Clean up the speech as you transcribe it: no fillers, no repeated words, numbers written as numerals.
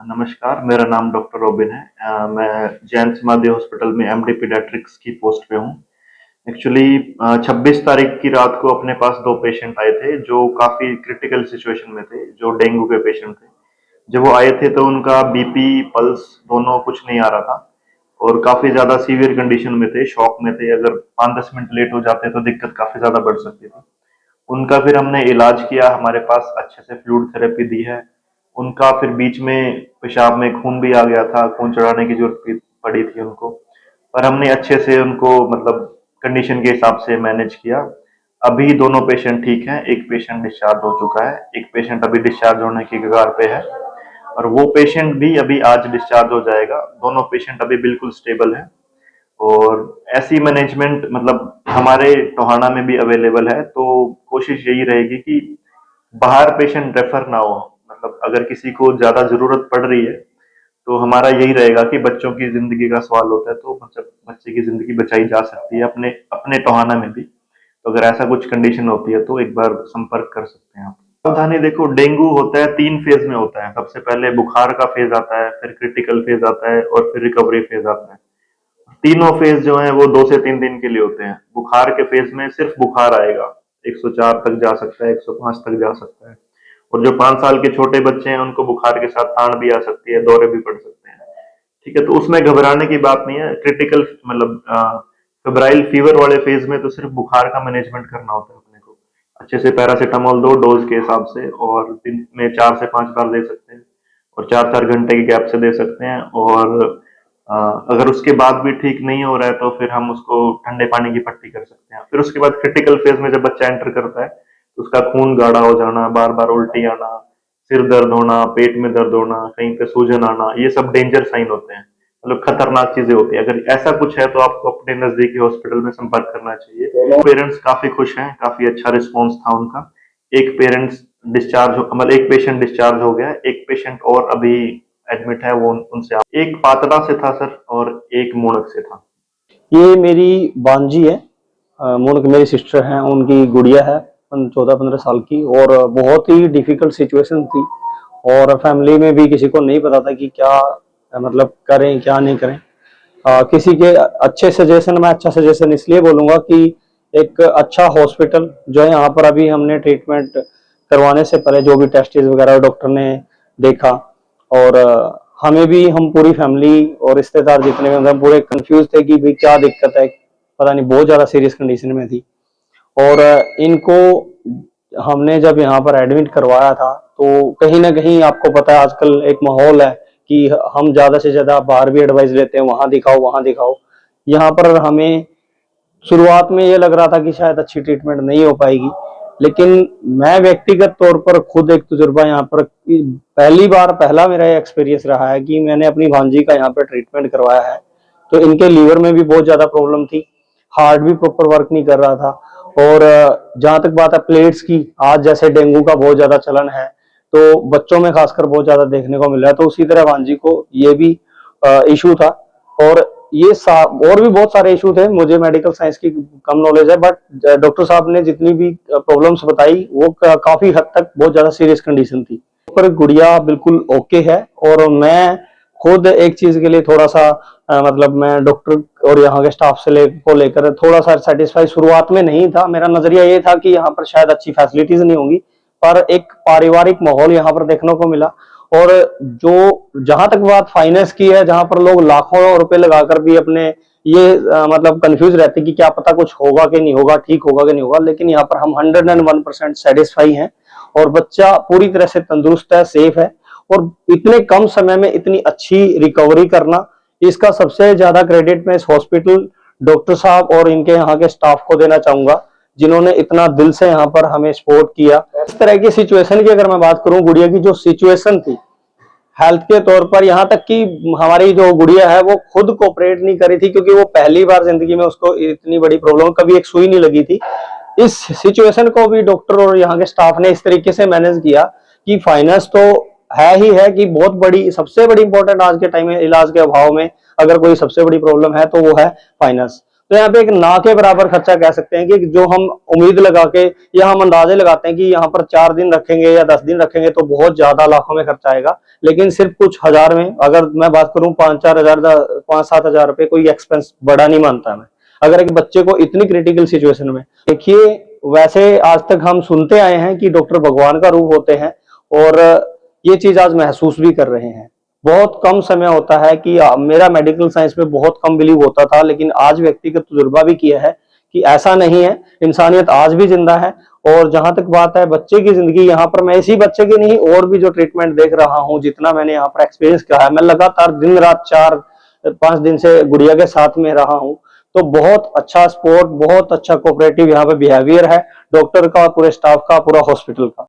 नमस्कार, मेरा नाम डॉक्टर रोबिन है। मैं जैन समाधि हॉस्पिटल में एमडी पीडियाट्रिक्स की पोस्ट पे हूँ। एक्चुअली 26 तारीख की रात को अपने पास 2 पेशेंट आए थे, जो काफ़ी क्रिटिकल सिचुएशन में थे, जो डेंगू के पेशेंट थे। जब वो आए थे तो उनका बीपी, पल्स दोनों कुछ नहीं आ रहा था और काफ़ी ज़्यादा सीवियर कंडीशन में थे, शॉक में थे। अगर 5-10 मिनट लेट हो जाते तो दिक्कत काफ़ी ज़्यादा बढ़ सकती थी। उनका फिर हमने इलाज किया, हमारे पास अच्छे से फ्लूइड थेरेपी दी है। उनका फिर बीच में पेशाब में खून भी आ गया था, खून चढ़ाने की ज़रूरत भी पड़ी थी उनको। पर हमने अच्छे से उनको मतलब कंडीशन के हिसाब से मैनेज किया। अभी दोनों पेशेंट ठीक हैं, एक पेशेंट डिस्चार्ज हो चुका है, एक पेशेंट अभी डिस्चार्ज होने की कगार पे है और वो पेशेंट भी अभी आज डिस्चार्ज हो जाएगा। दोनों पेशेंट अभी बिल्कुल स्टेबल हैं। और ऐसी मैनेजमेंट मतलब हमारे टोहाना में भी अवेलेबल है, तो कोशिश यही रहेगी कि बाहर पेशेंट रेफर ना हो। मतलब अगर किसी को ज्यादा जरूरत पड़ रही है तो हमारा यही रहेगा कि बच्चों की जिंदगी का सवाल होता है, तो मतलब बच्चे की जिंदगी बचाई जा सकती है अपने अपने टोहाना में भी। तो अगर ऐसा कुछ कंडीशन होती है तो एक बार संपर्क कर सकते हैं आप। सावधानी देखो, डेंगू होता है 3 फेज में होता है। सबसे पहले बुखार का फेज आता है, फिर क्रिटिकल फेज आता है और फिर रिकवरी फेज आता है। तीनों फेज जो है वो 2 से 3 दिन के लिए होते हैं। बुखार के फेज में सिर्फ बुखार आएगा, 104 तक जा सकता है, 105 तक जा सकता है। और जो 5 साल के छोटे बच्चे हैं उनको बुखार के साथ ताड़ भी आ सकती है, दौरे भी पड़ सकते हैं। ठीक है, तो उसमें घबराने की बात नहीं है। क्रिटिकल मतलब फेब्राइल फीवर वाले फेज में तो सिर्फ बुखार का मैनेजमेंट करना होता है अपने को। अच्छे से पैरासीटामोल दो डोज के हिसाब से, और दिन में 4 से 5 बार दे सकते हैं और 4-4 घंटे के गैप से दे सकते हैं। और अगर उसके बाद भी ठीक नहीं हो रहा है तो फिर हम उसको ठंडे पानी की पट्टी कर सकते हैं। फिर उसके बाद क्रिटिकल फेज में जब बच्चा एंटर करता है तो उसका खून गाढ़ा हो जाना, बार बार उल्टी आना, सिर दर्द होना, पेट में दर्द होना, कहीं पे सूजन आना, ये सब डेंजर साइन होते हैं, मतलब खतरनाक चीजें होती है। अगर ऐसा कुछ है तो आपको अपने नजदीकी हॉस्पिटल में संपर्क करना चाहिए। पेरेंट्स काफी खुश हैं, काफी अच्छा रिस्पॉन्स था उनका। एक पेरेंट्स डिस्चार्ज हो मतलब एक पेशेंट डिस्चार्ज हो गया, एक पेशेंट और अभी एडमिट है। वो उनसे एक पातड़ा से था सर और एक मूणक से था। ये मेरी बांजी है। मोनक मेरी सिस्टर हैं, उनकी गुड़िया है 14-15 साल की। और बहुत ही डिफिकल्ट सिचुएशन थी और फैमिली में भी किसी को नहीं पता था कि क्या मतलब करें क्या नहीं करें। किसी के अच्छे सजेशन, मैं अच्छा सजेशन इसलिए बोलूंगा कि एक अच्छा हॉस्पिटल जो है यहाँ पर, अभी हमने ट्रीटमेंट करवाने से पहले जो भी टेस्ट वगैरह डॉक्टर ने देखा, और हमें भी, हम पूरी फैमिली और रिश्तेदार जितने भी हम पूरे कंफ्यूज थे कि भाई क्या दिक्कत है, पता नहीं, बहुत ज्यादा सीरियस कंडीशन में थी। और इनको हमने जब यहाँ पर एडमिट करवाया था तो कहीं ना कहीं आपको पता है आजकल एक माहौल है कि हम ज्यादा से ज्यादा बाहर भी एडवाइस लेते हैं, वहां दिखाओ वहां दिखाओ। यहाँ पर हमें शुरुआत में ये लग रहा था कि शायद अच्छी ट्रीटमेंट नहीं हो पाएगी, लेकिन मैं व्यक्तिगत तौर पर खुद एक तजुर्बा यहाँ पर, पहली बार पहला मेरा एक्सपीरियंस रहा है कि मैंने अपनी भांजी का यहाँ पर ट्रीटमेंट करवाया है। तो इनके लीवर में भी बहुत ज्यादा प्रॉब्लम थी, हार्ट भी प्रॉपर वर्क नहीं कर रहा था। और जहां तक बात है प्लेट्स की, आज जैसे डेंगू का बहुत ज्यादा चलन है तो बच्चों में खासकर बहुत ज्यादा देखने को मिल रहा है, तो उसी तरह भांजी को ये भी इशू था। और ये और भी बहुत सारे इशू थे, मुझे मेडिकल साइंस की कम नॉलेज है, बट डॉक्टर साहब ने जितनी भी प्रॉब्लम्स बताई वो काफी हद तक बहुत ज्यादा सीरियस कंडीशन थी। पर गुड़िया बिल्कुल ओके है। और मैं खुद एक चीज के लिए थोड़ा सा मतलब मैं डॉक्टर और यहाँ के स्टाफ से को लेकर थोड़ा सा सेटिस्फाई शुरुआत में नहीं था। मेरा नजरिया ये था कि यहाँ पर शायद अच्छी फैसिलिटीज नहीं होंगी, पर एक पारिवारिक माहौल यहाँ पर देखने को मिला। और जो, जहां तक बात फाइनेंस की है, जहां पर लोग लाखों रुपए लगाकर भी अपने ये मतलब कंफ्यूज रहते कि क्या पता कुछ होगा कि नहीं होगा, ठीक होगा कि नहीं होगा, लेकिन यहाँ पर हम 101% सेटिस्फाई हैं और बच्चा पूरी तरह से तंदुरुस्त है, सेफ है। और इतने कम समय में इतनी अच्छी रिकवरी करना, इसका सबसे ज्यादा क्रेडिट मैं इस हॉस्पिटल, डॉक्टर साहब और इनके यहाँ के स्टाफ को देना चाहूंगा, जिन्होंने इतना दिल से यहाँ पर हमें सपोर्ट किया। इस तरह की सिचुएशन की अगर मैं बात करूं, गुड़िया की जो सिचुएशन थी हेल्थ के तौर पर, यहाँ तक कि हमारी जो गुड़िया है वो खुद कोऑपरेट नहीं करी थी, क्योंकि वो पहली बार जिंदगी में उसको इतनी बड़ी प्रॉब्लम, कभी एक सुई नहीं लगी थी। इस सिचुएशन को भी डॉक्टर और यहाँ के स्टाफ ने इस तरीके से मैनेज किया कि फाइनेंस तो है ही है कि बहुत बड़ी, सबसे बड़ी इंपॉर्टेंट आज के टाइम में इलाज के अभाव में अगर कोई सबसे बड़ी प्रॉब्लम है तो वो है फाइनेंस। तो यहाँ पे एक ना के बराबर खर्चा कह सकते हैं कि जो हम उम्मीद लगा के या हम अंदाजे लगाते हैं कि यहाँ पर 4 दिन रखेंगे या 10 दिन रखेंगे तो बहुत ज्यादा लाखों में खर्चा आएगा, लेकिन सिर्फ कुछ हजार में, अगर मैं बात करूं 5-4 हजार 5-7 हजार रुपए कोई एक्सपेंस बड़ा नहीं मानता मैं, अगर एक बच्चे को इतनी क्रिटिकल सिचुएशन में। देखिए वैसे आज तक हम सुनते आए हैं कि डॉक्टर भगवान का रूप होते हैं, और ये चीज आज महसूस भी कर रहे हैं। बहुत कम समय होता है कि मेरा मेडिकल साइंस में बहुत कम बिलीव होता था, लेकिन आज व्यक्तिगत तजुर्बा भी किया है कि ऐसा नहीं है, इंसानियत आज भी जिंदा है। और जहां तक बात है बच्चे की जिंदगी, यहाँ पर मैं इसी बच्चे की नहीं और भी जो ट्रीटमेंट देख रहा हूँ, जितना मैंने यहाँ पर एक्सपीरियंस किया है, मैं लगातार दिन रात 4-5 दिन से गुड़िया के साथ में रहा हूँ, तो बहुत अच्छा सपोर्ट, बहुत अच्छा कोऑपरेटिव यहाँ पे बिहेवियर है डॉक्टर का, पूरे स्टाफ का, पूरा हॉस्पिटल का।